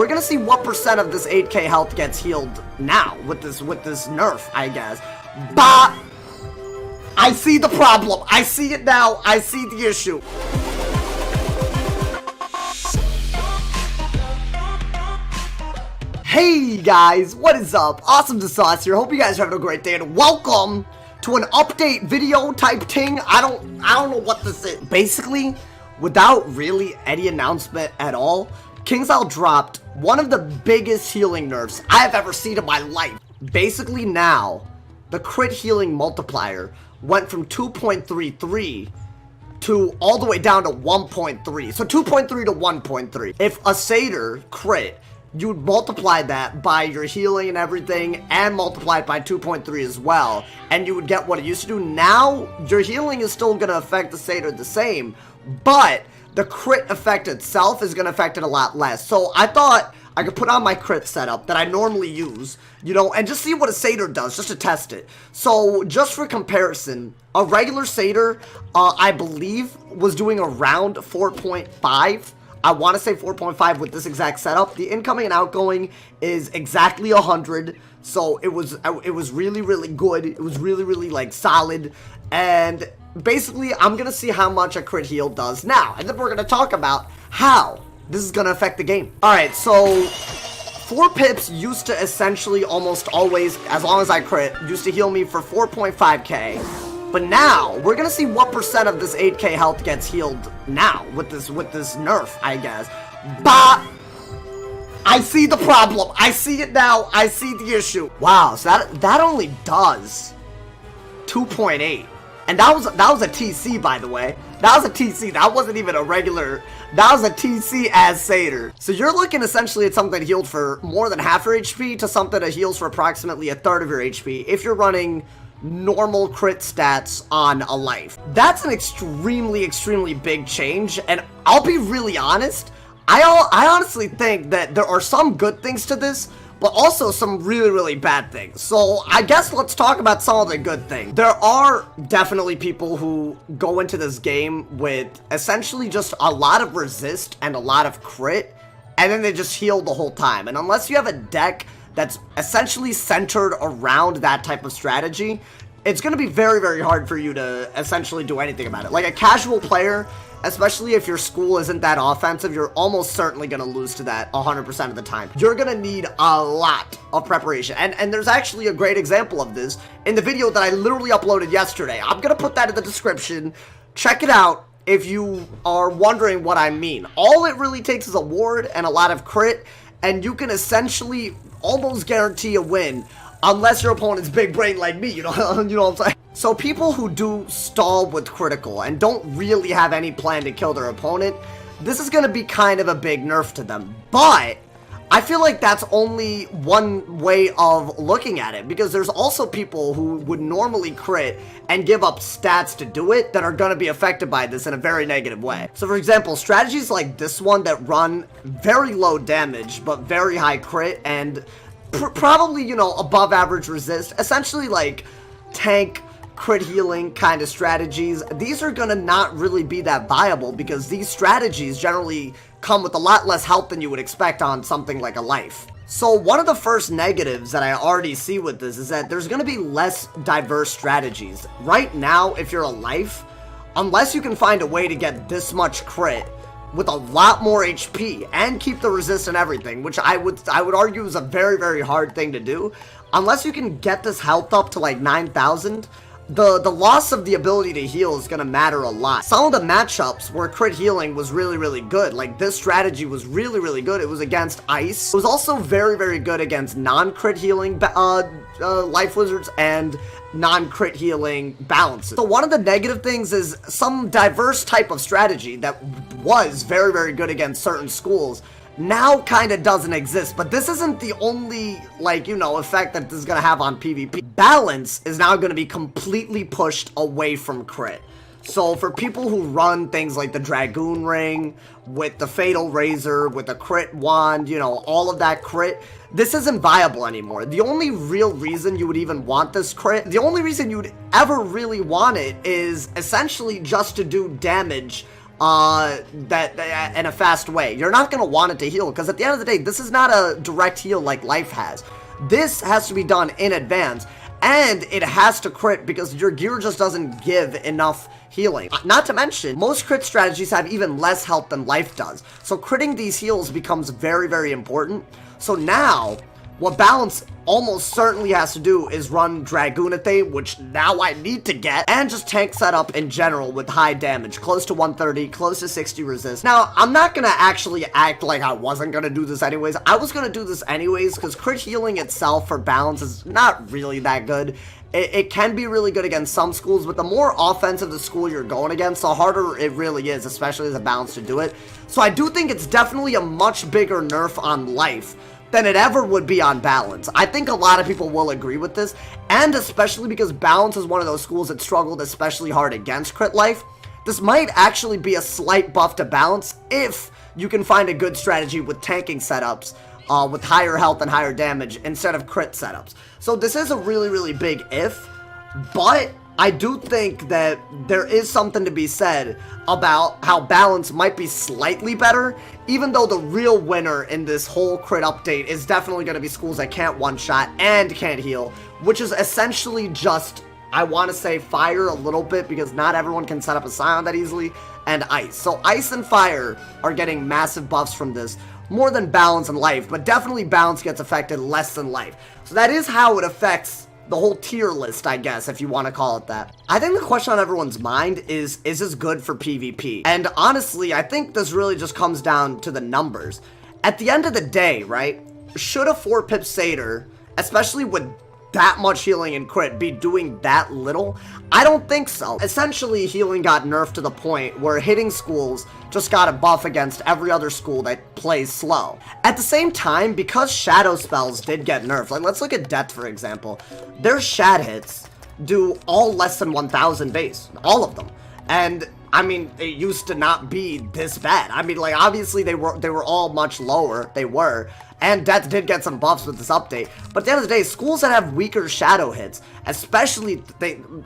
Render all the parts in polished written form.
we're gonna see what percent of this 8k health gets healed now with this nerf, I guess. But I see the problem. I see it now. I see the issue. Hey guys, what is up? AwesomeTheSauce here. Hope you guys are having a great day and welcome to an update video type thing. I don't know what this is. Basically, without really any announcement at all, KingsIsle dropped one of the biggest healing nerfs I have ever seen in my life. Basically now, the crit healing multiplier went from 2.33 to all the way down to 1.3. So 2.3 to 1.3. If a Satyr crit, you'd multiply that by your healing and everything and multiply it by 2.3 as well, and you would get what it used to do. Now, your healing is still going to affect the Satyr the same, but the crit effect itself is going to affect it a lot less. So I thought I could put on my crit setup that I normally use, you know, and just see what a Satyr does, just to test it. So, just for comparison, a regular Satyr, I believe, was doing around 4.5. I want to say 4.5 with this exact setup. The incoming and outgoing is exactly 100. So it was really, really good. It was really, really like solid. And basically, I'm going to see how much a crit heal does now. And then we're going to talk about how this is going to affect the game. Alright, so 4 pips used to essentially almost always, as long as I crit, used to heal me for 4.5k. But now, we're gonna see what percent of this 8k health gets healed now with this nerf, I guess. But I see the problem. I see it now. I see the issue. Wow, so that only does 2.8. And that was a TC, by the way. That was a TC. That wasn't even a regular. That was a TC as Satyr. So you're looking essentially at something that healed for more than half your HP to something that heals for approximately a third of your HP if you're running normal crit stats on a life. That's an extremely, extremely big change, and I'll be really honest, I honestly think that there are some good things to this, but also some really, really bad things. So I guess let's talk about some of the good things. There are definitely people who go into this game with essentially just a lot of resist and a lot of crit, and then they just heal the whole time. And unless you have a deck that's essentially centered around that type of strategy, it's going to be very, very hard for you to essentially do anything about it. Like a casual player, especially if your school isn't that offensive, you're almost certainly going to lose to that 100% of the time. You're going to need a lot of preparation. And there's actually a great example of this in the video that I literally uploaded yesterday. I'm going to put that in the description. Check it out if you are wondering what I mean. All it really takes is a ward and a lot of crit, and you can essentially almost guarantee a win, unless your opponent's big brain like me, you know, you know what I'm saying? So people who do stall with critical and don't really have any plan to kill their opponent, this is going to be kind of a big nerf to them. But I feel like that's only one way of looking at it, because there's also people who would normally crit and give up stats to do it that are going to be affected by this in a very negative way. So for example, strategies like this one that run very low damage but very high crit and probably, you know, above average resist, essentially like tank crit healing kind of strategies, these are gonna not really be that viable, because these strategies generally come with a lot less health than you would expect on something like a life. So one of the first negatives that I already see with this is that there's gonna be less diverse strategies. Right now, if you're a life, unless you can find a way to get this much crit with a lot more HP and keep the resist and everything, which I would argue is a very, very hard thing to do, unless you can get this health up to like 9,000, the loss of the ability to heal is going to matter a lot. Some of the matchups where crit healing was really, really good, like this strategy was really, really good. It was against ice. It was also very, very good against non-crit healing life wizards and non-crit healing balances. So one of the negative things is some diverse type of strategy that was very, very good against certain schools now kind of doesn't exist. But this isn't the only, like, you know, effect that this is going to have on PvP. Balance is now going to be completely pushed away from crit. So for people who run things like the Dragoon Ring, with the Fatal Razor, with the Crit Wand, you know, all of that crit, this isn't viable anymore. The only real reason you would even want this crit, the only reason you would ever really want it is essentially just to do damage that in a fast way. You're not going to want it to heal, because at the end of the day, this is not a direct heal like life has. This has to be done in advance, and it has to crit because your gear just doesn't give enough healing. Not to mention, most crit strategies have even less health than life does, so critting these heals becomes very, very important. So now, what balance almost certainly has to do is run Lagunita, which now I need to get, and just tank setup in general with high damage, close to 130, close to 60 resist. Now, I'm not gonna actually act like I wasn't gonna do this anyways. I was gonna do this anyways, because crit healing itself for balance is not really that good. It can be really good against some schools, but the more offensive the school you're going against, the harder it really is, especially as a balance to do it. So I do think it's definitely a much bigger nerf on life than it ever would be on balance. I think a lot of people will agree with this, and especially because balance is one of those schools that struggled especially hard against crit life. This might actually be a slight buff to balance if you can find a good strategy with tanking setups, with higher health and higher damage instead of crit setups. So this is a really, really big if, but I do think that there is something to be said about how balance might be slightly better, even though the real winner in this whole crit update is definitely going to be schools that can't one-shot and can't heal, which is essentially just, I want to say, fire a little bit, because not everyone can set up a Scion that easily, and ice. So ice and fire are getting massive buffs from this, more than balance and life, but definitely balance gets affected less than life. So that is how it affects the whole tier list, I guess, if you want to call it that. I think the question on everyone's mind is this good for PvP? And honestly, I think this really just comes down to the numbers. At the end of the day, right, should a 4-pip Satyr, especially with that much healing and crit, be doing that little? I don't think so. Essentially, healing got nerfed to the point where hitting schools just got a buff against every other school that plays slow. At the same time, because shadow spells did get nerfed, like let's look at Death for example, their shad hits do all less than 1000 base, all of them. And I mean, it used to not be this bad. I mean, like, obviously they were all much lower, and Death did get some buffs with this update, but at the end of the day, schools that have weaker shadow hits, especially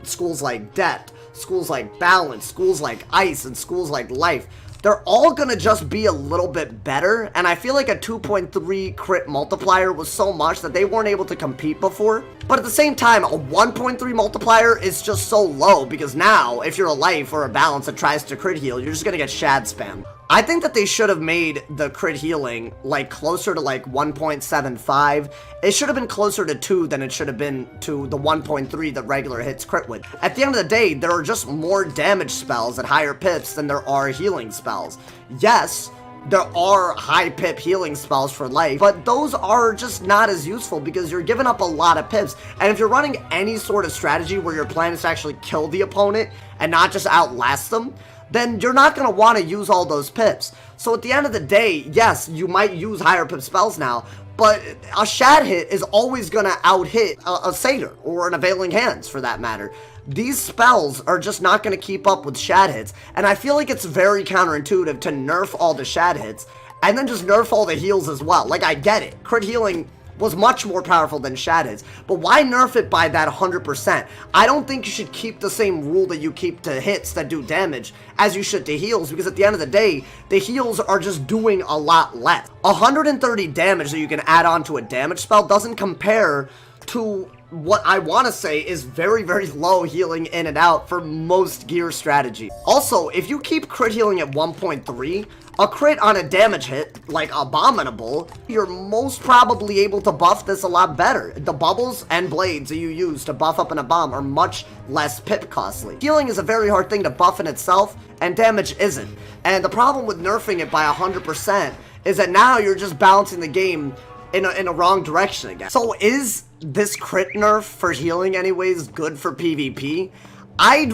schools like Death, schools like Balance, schools like Ice, and schools like Life, they're all gonna just be a little bit better, and I feel like a 2.3 crit multiplier was so much that they weren't able to compete before. But at the same time, a 1.3 multiplier is just so low, because now, if you're a Life or a Balance that tries to crit heal, you're just gonna get shad spammed. I think that they should have made the crit healing, like, closer to, like, 1.75. It should have been closer to 2 than it should have been to the 1.3 that regular hits crit with. At the end of the day, there are just more damage spells at higher pips than there are healing spells. Yes, there are high pip healing spells for life, but those are just not as useful because you're giving up a lot of pips. And if you're running any sort of strategy where your plan is to actually kill the opponent and not just outlast them, then you're not going to want to use all those pips. So at the end of the day, yes, you might use higher pip spells now, but a shad hit is always going to out-hit a Satyr, or an Availing Hands for that matter. These spells are just not going to keep up with shad hits, and I feel like it's very counterintuitive to nerf all the shad hits, and then just nerf all the heals as well. Like, I get it. Crit healing was much more powerful than shad hits, but why nerf it by that 100%? I don't think you should keep the same rule that you keep to hits that do damage as you should to heals, because at the end of the day, the heals are just doing a lot less. 130 damage that you can add on to a damage spell doesn't compare to what I want to say is very, very low healing in and out for most gear strategy. Also, if you keep crit healing at 1.3, a crit on a damage hit, like Abominable, you're most probably able to buff this a lot better. The bubbles and blades that you use to buff up in a bomb are much less pip costly. Healing is a very hard thing to buff in itself, and damage isn't. And the problem with nerfing it by 100% is that now you're just balancing the game in a wrong direction again. So is this crit nerf for healing anyways good for PvP? I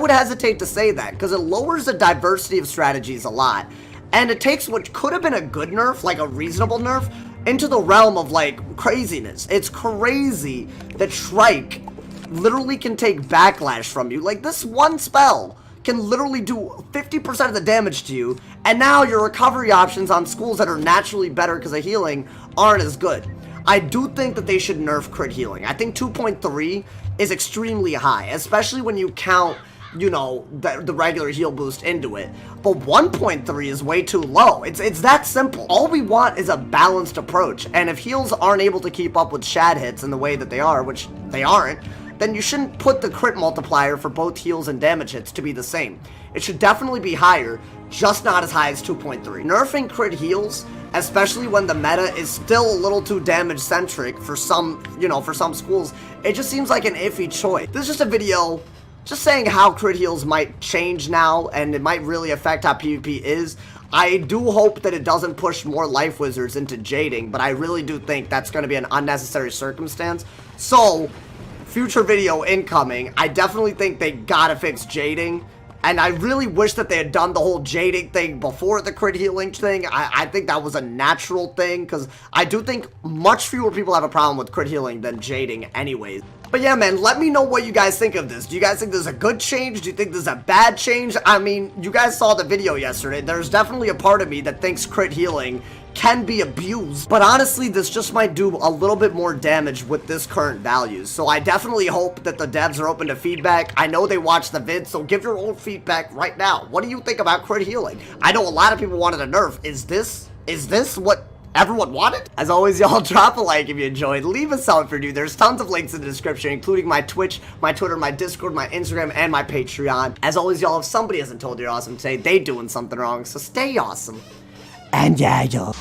would hesitate to say that, because it lowers the diversity of strategies a lot, and it takes what could have been a good nerf, like a reasonable nerf, into the realm of, like, craziness. It's crazy that Shrike literally can take backlash from you. Like, this one spell can literally do 50% of the damage to you, and now your recovery options on schools that are naturally better because of healing aren't as good. I do think that they should nerf crit healing. I think 2.3 is extremely high, especially when you count you know, the regular heal boost into it. But 1.3 is way too low. It's that simple. All we want is a balanced approach, and if heals aren't able to keep up with shad hits in the way that they are, which they aren't, then you shouldn't put the crit multiplier for both heals and damage hits to be the same. It should definitely be higher, just not as high as 2.3. Nerfing crit heals, especially when the meta is still a little too damage centric for some, you know, for some schools, it just seems like an iffy choice. This is just a video just saying how crit heals might change now, and it might really affect how PvP is. I do hope that it doesn't push more life wizards into jading, but I really do think that's going to be an unnecessary circumstance. So, future video incoming, I definitely think they gotta fix jading, and I really wish that they had done the whole jading thing before the crit healing thing. I think that was a natural thing, because I do think much fewer people have a problem with crit healing than jading anyways. But yeah, man, let me know what you guys think of this. Do you guys think this is a good change? Do you think this is a bad change? I mean, you guys saw the video yesterday. There's definitely a part of me that thinks crit healing can be abused, but honestly, this just might do a little bit more damage with this current values. So I definitely hope that the devs are open to feedback. I know they watched the vid, so give your own feedback right now. What do you think about crit healing? I know a lot of people wanted a nerf. Is this what everyone wanted? As always, y'all, drop a like if you enjoyed. Leave a sub if you're new. There's tons of links in the description, including my Twitch, my Twitter, my Discord, my Instagram, and my Patreon. As always, y'all, if somebody hasn't told you you're awesome today, they doing something wrong, so stay awesome. And yeah, y'all.